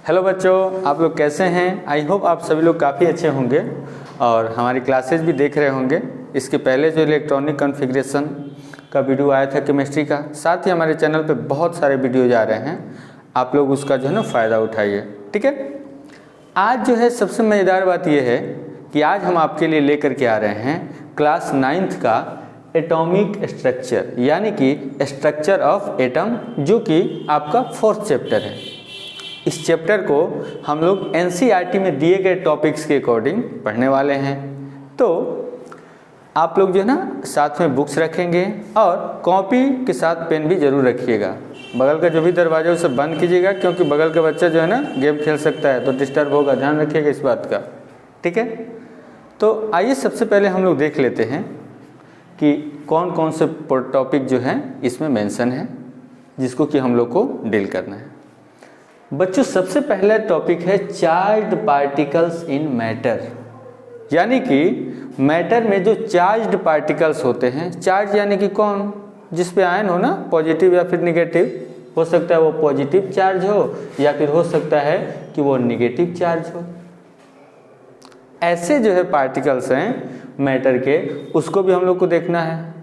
Hello बच्चों, आप लोग कैसे हैं? आई होप आप सभी लोग काफ़ी अच्छे होंगे और हमारी क्लासेस भी देख रहे होंगे। इसके पहले जो इलेक्ट्रॉनिक कॉन्फ़िगरेशन का वीडियो आया था केमिस्ट्री का, साथ ही हमारे चैनल पे बहुत सारे वीडियो जा रहे हैं। आप लोग उसका जो है ना फ़ायदा उठाइए, ठीक है। आज जो है सबसे मज़ेदार बात यह है कि आज हम आपके लिए लेकर के आ रहे हैं क्लास 9th का एटॉमिक स्ट्रक्चर, यानी कि स्ट्रक्चर ऑफ एटम, जो कि आपका 4th चैप्टर है। इस चैप्टर को हम लोग NCERT में दिए गए टॉपिक्स के अकॉर्डिंग पढ़ने वाले हैं। तो आप लोग जो है ना साथ में बुक्स रखेंगे और कॉपी के साथ पेन भी ज़रूर रखिएगा। बगल का जो भी दरवाजा उसे बंद कीजिएगा, क्योंकि बगल का बच्चा जो है ना गेम खेल सकता है तो डिस्टर्ब होगा, ध्यान रखिएगा इस बात का, ठीक है। तो आइए सबसे पहले हम लोग देख लेते हैं कि कौन कौन से टॉपिक जो हैं इसमें मेंशन है, जिसको कि हम लोग को डील करना है। बच्चों, सबसे पहला टॉपिक है चार्ज्ड पार्टिकल्स इन मैटर, यानी कि मैटर में जो चार्ज्ड पार्टिकल्स होते हैं। चार्ज यानी कि कौन? जिस पे आयन हो ना, पॉजिटिव या फिर निगेटिव। हो सकता है वो पॉजिटिव चार्ज हो या फिर हो सकता है कि वो निगेटिव चार्ज हो। ऐसे जो है पार्टिकल्स हैं मैटर के, उसको भी हम लोग को देखना है।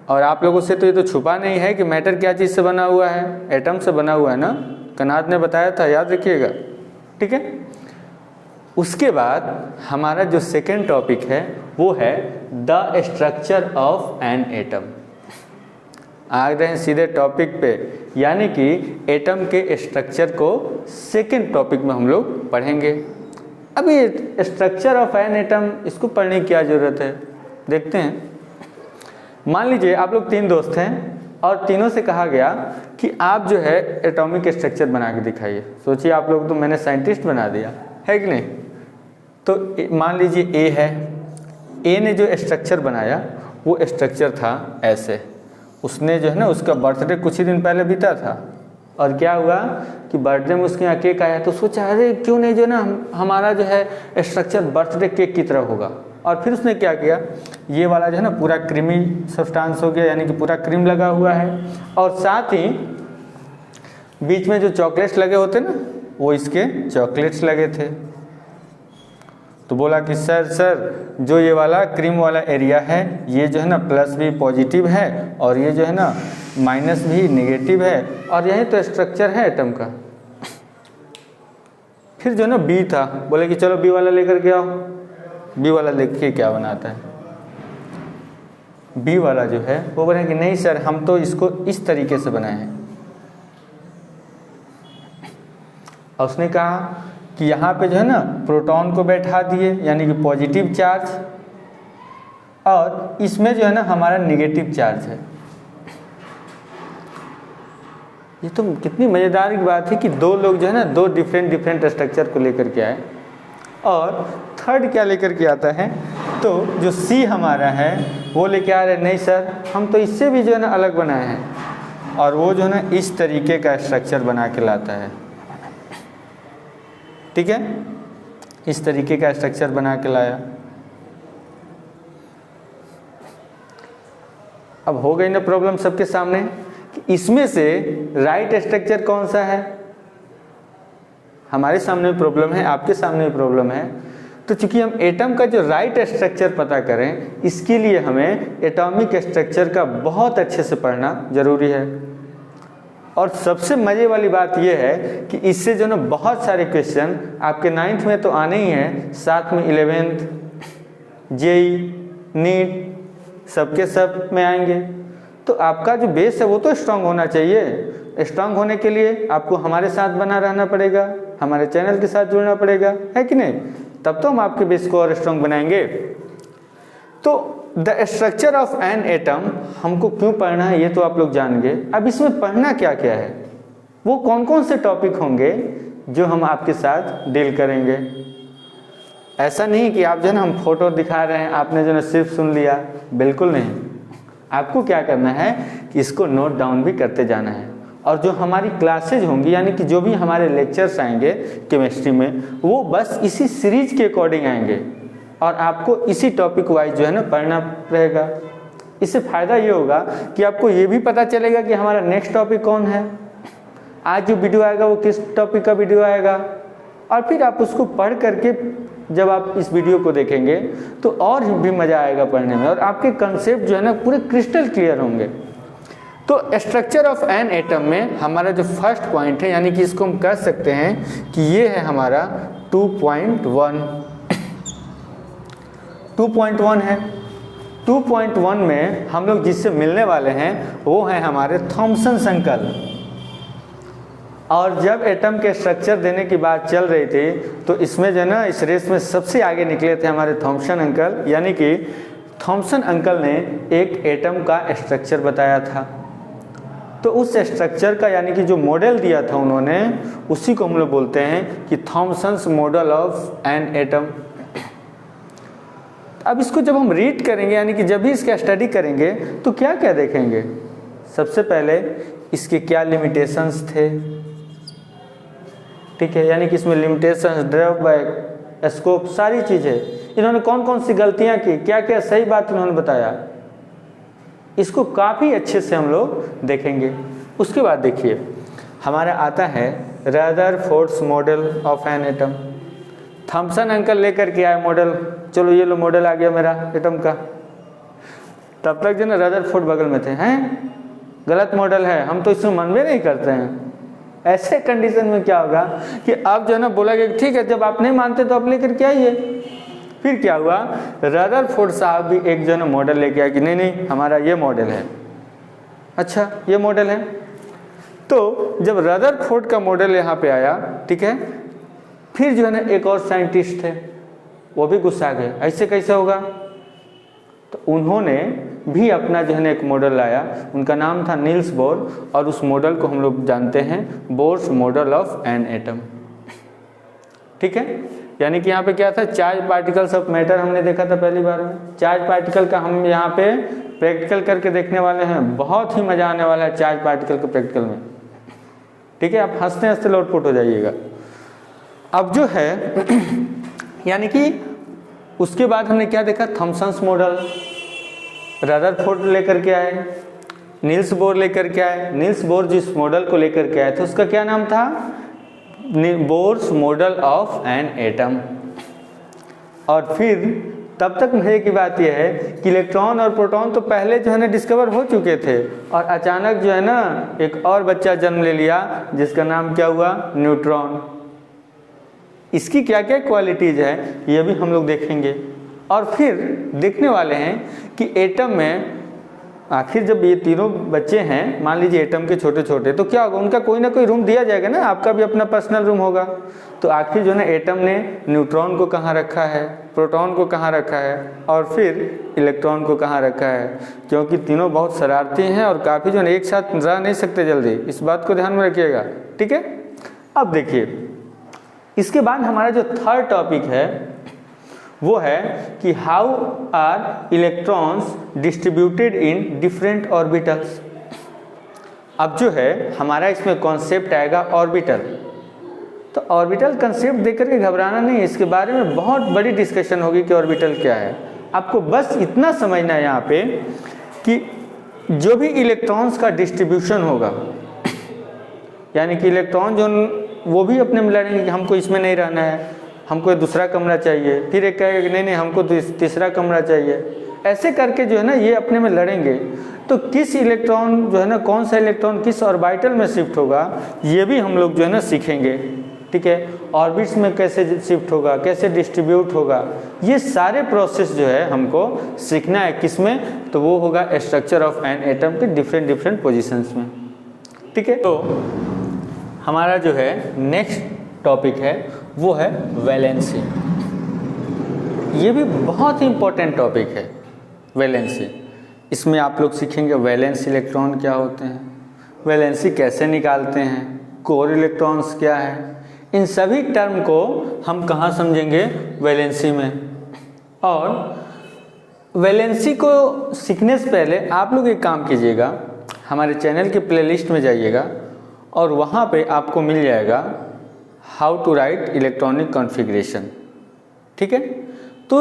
और आप लोगों से तो ये तो छुपा नहीं है कि मैटर क्या चीज़ से बना हुआ है, एटम से बना हुआ है ना, कनाद ने बताया था, याद रखिएगा, ठीक है। उसके बाद हमारा जो सेकेंड टॉपिक है वो है the structure of an atom. आ रहे हैं सीधे टॉपिक पे, यानी कि एटम के स्ट्रक्चर को सेकेंड टॉपिक में हम लोग पढ़ेंगे। अभी स्ट्रक्चर ऑफ एन एटम, इसको पढ़ने की क्या ज़रूरत है, देखते हैं। मान लीजिए आप लोग 3 दोस्त हैं और तीनों से कहा गया कि आप जो है एटॉमिक स्ट्रक्चर बना के दिखाइए। सोचिए आप लोग, तो मैंने साइंटिस्ट बना दिया है कि नहीं। तो मान लीजिए ए है, ए ने जो स्ट्रक्चर बनाया वो स्ट्रक्चर था ऐसे। उसने जो है ना, उसका बर्थडे कुछ ही दिन पहले बीता था और क्या हुआ कि बर्थडे में उसके यहाँ केक आया, तो सोचा अरे क्यों नहीं जो है ना हमारा जो है स्ट्रक्चर बर्थडे केक की तरह होगा। और फिर उसने क्या किया, ये वाला जो है ना पूरा क्रीमी सब्सटेंस हो गया, यानी कि पूरा क्रीम लगा हुआ है, और साथ ही बीच में जो चॉकलेट्स लगे होते ना, वो इसके चॉकलेट्स लगे थे। तो बोला कि सर जो ये वाला क्रीम वाला एरिया है, ये जो है ना प्लस भी पॉजिटिव है और ये जो है ना माइनस भी निगेटिव है, और यही तो स्ट्रक्चर है एटम का। फिर जो है ना बी था, बोले कि चलो बी वाला लेकर के आओ। बी वाला देखिए क्या बनाता है। बी वाला जो है वो बोले कि नहीं सर, हम तो इसको इस तरीके से बनाए हैं। और उसने कहा कि यहाँ पे जो है ना प्रोटॉन को बैठा दिए, यानी कि पॉजिटिव चार्ज, और इसमें जो है ना हमारा निगेटिव चार्ज है। ये तो कितनी मज़ेदार की बात है कि 2 लोग जो है ना 2 डिफरेंट स्ट्रक्चर को लेकर के आए, और थर्ड क्या लेकर के आता है, तो जो सी हमारा है वो लेके आ रहे नहीं सर, हम तो इससे भी जो है ना अलग बनाए हैं, और वो जो है ना इस तरीके का स्ट्रक्चर बना के लाता है, ठीक है। इस तरीके का स्ट्रक्चर बना के लाया। अब हो गई ना प्रॉब्लम सबके सामने कि इसमें से राइट स्ट्रक्चर कौन सा है। हमारे सामने प्रॉब्लम है, आपके सामने प्रॉब्लम है। तो चूंकि हम एटम का जो राइट स्ट्रक्चर पता करें, इसके लिए हमें एटॉमिक स्ट्रक्चर का बहुत अच्छे से पढ़ना जरूरी है। और सबसे मज़े वाली बात यह है कि इससे जो ना बहुत सारे क्वेश्चन आपके 9th में तो आने ही हैं, साथ में 11th, जेई, नीट, सबके सब में आएंगे। तो आपका जो बेस है वो तो स्ट्रांग होना चाहिए। स्ट्रांग होने के लिए आपको हमारे साथ बना रहना पड़ेगा, हमारे चैनल के साथ जुड़ना पड़ेगा, है कि नहीं। तब तो हम आपके बेस को और स्ट्रांग बनाएंगे। तो the structure of an atom हमको क्यों पढ़ना है ये तो आप लोग जान गए। अब इसमें पढ़ना क्या क्या है, वो कौन कौन से टॉपिक होंगे जो हम आपके साथ डील करेंगे। ऐसा नहीं कि आप जो है ना हम फोटो दिखा रहे हैं, आपने जो है सिर्फ सुन लिया, बिल्कुल नहीं। आपको क्या करना है कि इसको नोट डाउन भी करते जाना है। और जो हमारी क्लासेज होंगी, यानी कि जो भी हमारे लेक्चर्स आएंगे केमिस्ट्री में, वो बस इसी सीरीज के अकॉर्डिंग आएंगे और आपको इसी टॉपिक वाइज जो है ना पढ़ना रहेगा। इससे फ़ायदा ये होगा कि आपको ये भी पता चलेगा कि हमारा नेक्स्ट टॉपिक कौन है। आज जो वीडियो आएगा वो किस टॉपिक का वीडियो आएगा, और फिर आप उसको पढ़ करके जब आप इस वीडियो को देखेंगे तो और भी मज़ा आएगा पढ़ने में, और आपके कंसेप्ट जो है ना पूरे क्रिस्टल क्लियर होंगे। तो स्ट्रक्चर ऑफ एन एटम में हमारा जो फर्स्ट पॉइंट है, यानी कि इसको हम कह सकते हैं कि ये है हमारा 2.1 है। 2.1 में हम लोग जिससे मिलने वाले हैं वो है हमारे थॉमसन अंकल। और जब एटम के स्ट्रक्चर देने की बात चल रही थी तो इसमें जो है ना इस रेस में सबसे आगे निकले थे हमारे थॉमसन अंकल, यानी कि थॉमसन अंकल ने एक एटम का स्ट्रक्चर बताया था। तो उस स्ट्रक्चर का यानी कि जो मॉडल दिया था उन्होंने, उसी को हम लोग बोलते हैं कि Thomson's model of an atom. अब इसको जब हम रीड करेंगे यानी कि जब भी इसका स्टडी करेंगे तो क्या क्या देखेंगे? सबसे पहले इसके क्या लिमिटेशंस थे, ठीक है, यानी कि इसमें लिमिटेशंस, ड्रॉबैक, स्कोप, सारी चीज़ें, इन्होंने कौन कौन सी गलतियां की, क्या क्या सही बात इन्होंने बताया, इसको काफ़ी अच्छे से हम लोग देखेंगे। उसके बाद देखिए हमारा आता है Rutherford's model of an atom. Thomson uncle लेकर के आए मॉडल, चलो ये लो मॉडल आ गया मेरा एटम का। तब तक जो ना रदरफोर्ड बगल में थे, हैं गलत मॉडल है, हम तो इसमें मन भी नहीं करते हैं। ऐसे कंडीशन में क्या होगा कि आप जो है ना बोला कि ठीक है, जब आप नहीं मानते तो आप लेकर के आइए। फिर क्या हुआ, रदरफोर्ड साहब भी एक जो है ना मॉडल लेके आए कि नहीं नहीं हमारा ये मॉडल है, अच्छा ये मॉडल है। तो जब रदरफोर्ड का मॉडल यहाँ पे आया, ठीक है, फिर जो है ना एक और साइंटिस्ट थे, वो भी गुस्सा गए, ऐसे कैसे होगा। तो उन्होंने भी अपना जो है ना एक मॉडल लाया, उनका नाम था नील्स बोर, और उस मॉडल को हम लोग जानते हैं Bohr's model of an atom, ठीक है। यानी कि यहाँ पे क्या था, चार्ज पार्टिकल्स ऑफ मैटर हमने देखा था पहली बार में। चार्ज पार्टिकल का हम यहाँ पे प्रैक्टिकल करके देखने वाले हैं, बहुत ही मज़ा आने वाला है चार्ज पार्टिकल के प्रैक्टिकल में, ठीक है। आप हंसते हंसते लौटपुट हो जाइएगा। अब जो है यानी कि उसके बाद हमने क्या देखा, थॉमसन्स मॉडल, रदरफोर्ड लेकर के आए, नील्स बोर लेकर के आए। नील्स बोर जिस मॉडल को लेकर के आए थे उसका क्या नाम था, Bohr's model of an atom. और फिर तब तक मजे की बात यह है कि इलेक्ट्रॉन और प्रोटॉन तो पहले जो है ना डिस्कवर हो चुके थे, और अचानक जो है ना एक और बच्चा जन्म ले लिया जिसका नाम क्या हुआ, न्यूट्रॉन। इसकी क्या क्या क्वालिटीज़ है ये भी हम लोग देखेंगे। और फिर देखने वाले हैं कि एटम में आखिर जब ये तीनों बच्चे हैं, मान लीजिए एटम के छोटे छोटे, तो क्या होगा, उनका कोई ना कोई रूम दिया जाएगा ना, आपका भी अपना पर्सनल रूम होगा। तो आखिर जो है ना एटम ने न्यूट्रॉन को कहाँ रखा है, प्रोटॉन को कहाँ रखा है, और फिर इलेक्ट्रॉन को कहाँ रखा है, क्योंकि तीनों बहुत शरारती हैं और काफ़ी जो है एक साथ रह नहीं सकते जल्दी, इस बात को ध्यान में रखिएगा, ठीक है। अब देखिए इसके बाद हमारा जो थर्ड टॉपिक है वो है कि how are electrons distributed in different orbitals. अब जो है हमारा इसमें कॉन्सेप्ट आएगा ऑर्बिटल। तो ऑर्बिटल कंसेप्ट देकर के घबराना नहीं, इसके बारे में बहुत बड़ी डिस्कशन होगी कि ऑर्बिटल क्या है। आपको बस इतना समझना है यहाँ पे कि जो भी इलेक्ट्रॉन्स का डिस्ट्रीब्यूशन होगा, यानी कि इलेक्ट्रॉन जो वो भी अपने में लड़ेंगे कि हमको इसमें नहीं रहना है, हमको दूसरा कमरा चाहिए, फिर एक कहेगा कि नहीं नहीं हमको तीसरा कमरा चाहिए, ऐसे करके जो है ना ये अपने में लड़ेंगे। तो किस इलेक्ट्रॉन जो है ना, कौन सा इलेक्ट्रॉन किस ऑर्बिटल में शिफ्ट होगा, ये भी हम लोग जो है ना सीखेंगे, ठीक है। ऑर्बिट्स में कैसे शिफ्ट होगा, कैसे डिस्ट्रीब्यूट होगा, ये सारे प्रोसेस जो है हमको सीखना है। किस में, तो वो होगा स्ट्रक्चर ऑफ एन एटम के डिफरेंट डिफरेंट पोजिशंस में, ठीक है। तो हमारा जो है नेक्स्ट टॉपिक है वो है वैलेंसी। ये भी बहुत ही इम्पोर्टेंट टॉपिक है वैलेंसी। इसमें आप लोग सीखेंगे वैलेंस इलेक्ट्रॉन क्या होते हैं, वैलेंसी कैसे निकालते हैं, कोर इलेक्ट्रॉन्स क्या है, इन सभी टर्म को हम कहाँ समझेंगे, वैलेंसी में। और वैलेंसी को सीखने से पहले आप लोग एक काम कीजिएगा, हमारे चैनल के प्लेलिस्ट में जाइएगा और वहाँ पे आपको मिल जाएगा how to write electronic configuration, ठीक है। तो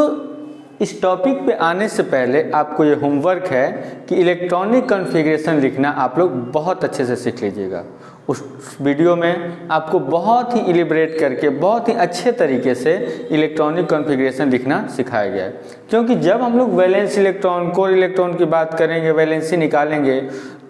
इस टॉपिक पे आने से पहले आपको ये होमवर्क है कि इलेक्ट्रॉनिक कॉन्फ़िगरेशन लिखना आप लोग बहुत अच्छे से सीख लीजिएगा। उस वीडियो में आपको बहुत ही इलिब्रेट करके बहुत ही अच्छे तरीके से इलेक्ट्रॉनिक कॉन्फ़िगरेशन लिखना सिखाया गया है, क्योंकि जब हम लोग वैलेंस इलेक्ट्रॉन कोर इलेक्ट्रॉन की बात करेंगे, वैलेंसी निकालेंगे,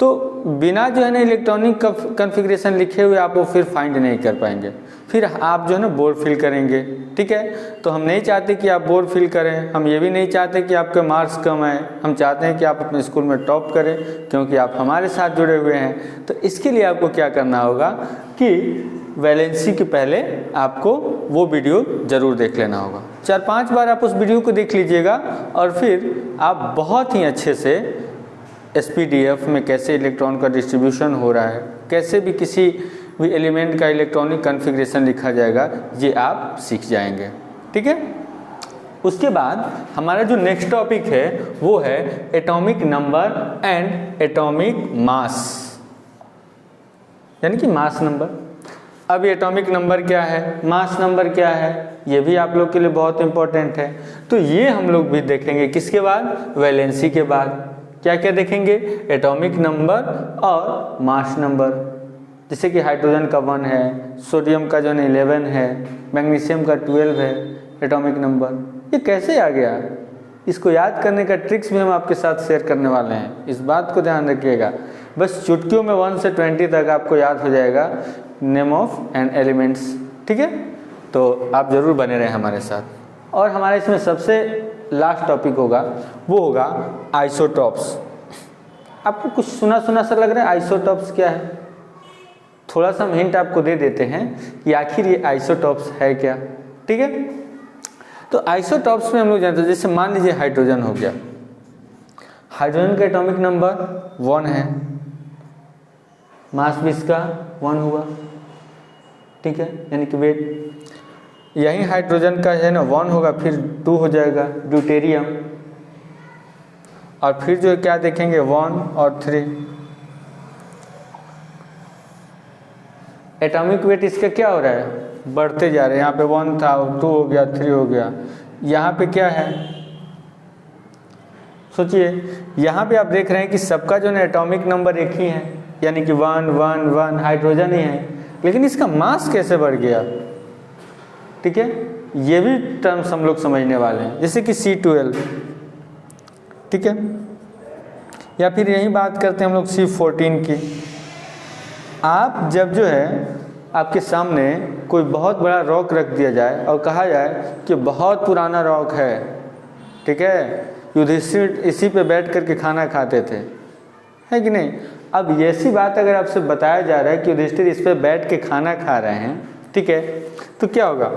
तो बिना जो है ना इलेक्ट्रॉनिक कॉन्फ़िगरेशन लिखे हुए आप वो फिर फाइंड नहीं कर पाएंगे, फिर आप जो है ना बोर फील करेंगे। ठीक है, तो हम नहीं चाहते कि आप बोर फील करें, हम ये भी नहीं चाहते कि आपके मार्क्स कम आए, हम चाहते हैं कि आप अपने स्कूल में टॉप करें, क्योंकि आप हमारे साथ जुड़े हुए हैं। तो इसके लिए आपको क्या करना होगा कि वैलेंसी के पहले आपको वो वीडियो ज़रूर देख लेना होगा। 4-5 बार आप उस वीडियो को देख लीजिएगा और फिर आप बहुत ही अच्छे से SPDF में कैसे इलेक्ट्रॉन का डिस्ट्रीब्यूशन हो रहा है, कैसे भी किसी भी एलिमेंट का इलेक्ट्रॉनिक कॉन्फ़िगरेशन लिखा जाएगा, ये आप सीख जाएंगे। ठीक है, उसके बाद हमारा जो नेक्स्ट टॉपिक है वो है atomic number and atomic mass, यानी कि मास नंबर। अब एटॉमिक नंबर क्या है, मास नंबर क्या है, ये भी आप लोग के लिए बहुत इंपॉर्टेंट है। तो ये हम लोग भी देखेंगे किसके बाद, वैलेंसी के बाद। क्या क्या देखेंगे, एटॉमिक नंबर और मास नंबर। जैसे कि हाइड्रोजन का 1 है, सोडियम का जो है 11 है, मैग्नीशियम का 12 है एटॉमिक नंबर। ये कैसे आ गया, इसको याद करने का ट्रिक्स भी हम आपके साथ शेयर करने वाले हैं, इस बात को ध्यान रखिएगा। बस चुटकियों में 1 से 20 तक आपको याद हो जाएगा नेम ऑफ एंड एलिमेंट्स। ठीक है, तो आप ज़रूर बने रहें हमारे साथ। और हमारे इसमें सबसे लास्ट टॉपिक होगा वो होगा आइसोटॉप्स। आपको कुछ सुना सुना सा लग रहा है, आइसोटॉप्स क्या है? थोड़ा सा हम हिंट आपको दे देते हैं कि आखिर ये आइसोटॉप्स है क्या। ठीक है, तो आइसोटॉप्स में हम लोग जानते हैं, जैसे मान लीजिए हाइड्रोजन हो गया, हाइड्रोजन का एटॉमिक नंबर 1 है, मास भी इसका 1 हुआ। ठीक है, यानी कि वेट यही हाइड्रोजन का है ना 1 होगा, फिर 2 हो जाएगा ड्यूटेरियम, और फिर जो क्या देखेंगे 1 और 3। एटॉमिक वेट इसका क्या हो रहा है, बढ़ते जा रहे हैं। यहाँ पे 1 था, 2 हो गया, 3 हो गया। यहाँ पे क्या है, सोचिए, यहाँ पे आप देख रहे हैं कि सबका जो है एटॉमिक नंबर एक ही है, यानी कि 1 1 1 हाइड्रोजन ही है, लेकिन इसका मास कैसे बढ़ गया। ठीक है, ये भी टर्म्स हम लोग समझने वाले हैं, जैसे कि C12। ठीक है, या फिर यही बात करते हैं हम लोग C14 की। आप जब जो है आपके सामने कोई बहुत बड़ा रॉक रख दिया जाए और कहा जाए कि बहुत पुराना रॉक है, ठीक है, युधिष्ठिर इसी पे बैठ करके खाना खाते थे, है कि नहीं। अब ऐसी बात अगर आपसे बताया जा रहा है कि युधिष्ठिर इस पे बैठ के खाना खा रहे हैं, ठीक है, तो क्या होगा,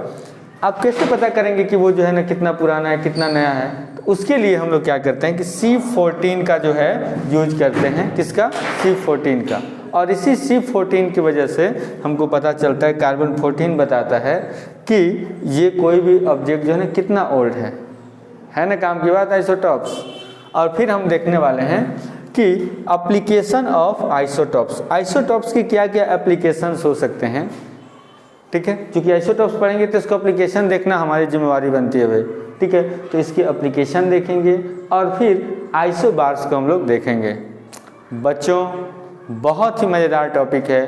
आप कैसे पता करेंगे कि वो जो है ना कितना पुराना है कितना नया है। तो उसके लिए हम लोग क्या करते हैं कि C14 का जो है यूज करते हैं, किसका, C14 का। और इसी C14 की वजह से हमको पता चलता है, कार्बन 14 बताता है कि ये कोई भी ऑब्जेक्ट जो है ना कितना ओल्ड है ना, काम की बात आइसोटॉप्स। और फिर हम देखने वाले हैं कि एप्लीकेशन ऑफ आइसोटॉप्स, आइसोटॉप्स की क्या क्या एप्लीकेशंस हो सकते हैं। ठीक है, क्योंकि आइसोटॉप्स पढ़ेंगे तो इसको एप्लीकेशन देखना हमारी जिम्मेवारी बनती है भाई। ठीक है, तो इसकी एप्लीकेशन देखेंगे और फिर आइसोबार्स को हम लोग देखेंगे। बच्चों, बहुत ही मज़ेदार टॉपिक है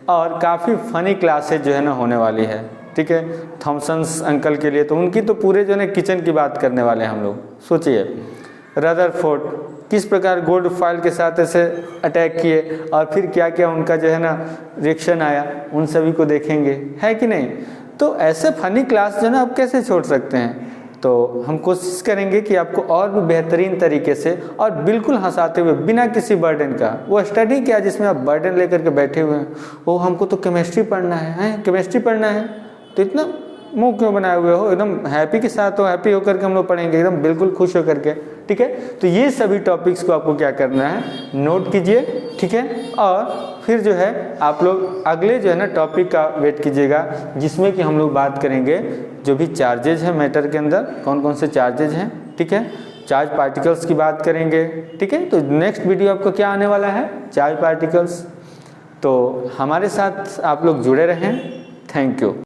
और काफ़ी फ़नी क्लासेज जो है ना होने वाली है। ठीक है, थॉमसन्स अंकल के लिए तो उनकी तो पूरे जो है ना किचन की बात करने वाले हैं हम लोग। सोचिए, रदरफोर्ड किस प्रकार गोल्ड फॉइल के साथ ऐसे अटैक किए और फिर क्या क्या उनका जो है ना रिएक्शन आया, उन सभी को देखेंगे, है कि नहीं। तो ऐसे फनी क्लास जो है ना आप कैसे छोड़ सकते हैं। तो हम कोशिश करेंगे कि आपको और भी बेहतरीन तरीके से और बिल्कुल हंसाते हुए, बिना किसी बर्डन का, वो स्टडी क्या जिसमें आप बर्डन लेकर के बैठे हुए हैं, वो हमको तो केमिस्ट्री पढ़ना है, केमिस्ट्री पढ़ना है, तो इतना मुंह क्यों बनाए हुए हो, एकदम हैप्पी के साथ हो, हैप्पी होकर के हम लोग पढ़ेंगे, एकदम बिल्कुल खुश होकर के। ठीक है, तो ये सभी टॉपिक्स को आपको क्या करना है, नोट कीजिए। ठीक है, और फिर जो है आप लोग अगले जो है ना टॉपिक का वेट कीजिएगा, जिसमें कि हम लोग बात करेंगे जो भी चार्जेज हैं मैटर के अंदर, कौन कौन से चार्जेज हैं। ठीक है, चार्ज पार्टिकल्स की बात करेंगे। ठीक है, तो नेक्स्ट वीडियो आपको क्या आने वाला है, चार्ज पार्टिकल्स। तो हमारे साथ आप लोग जुड़े रहें। Thank you.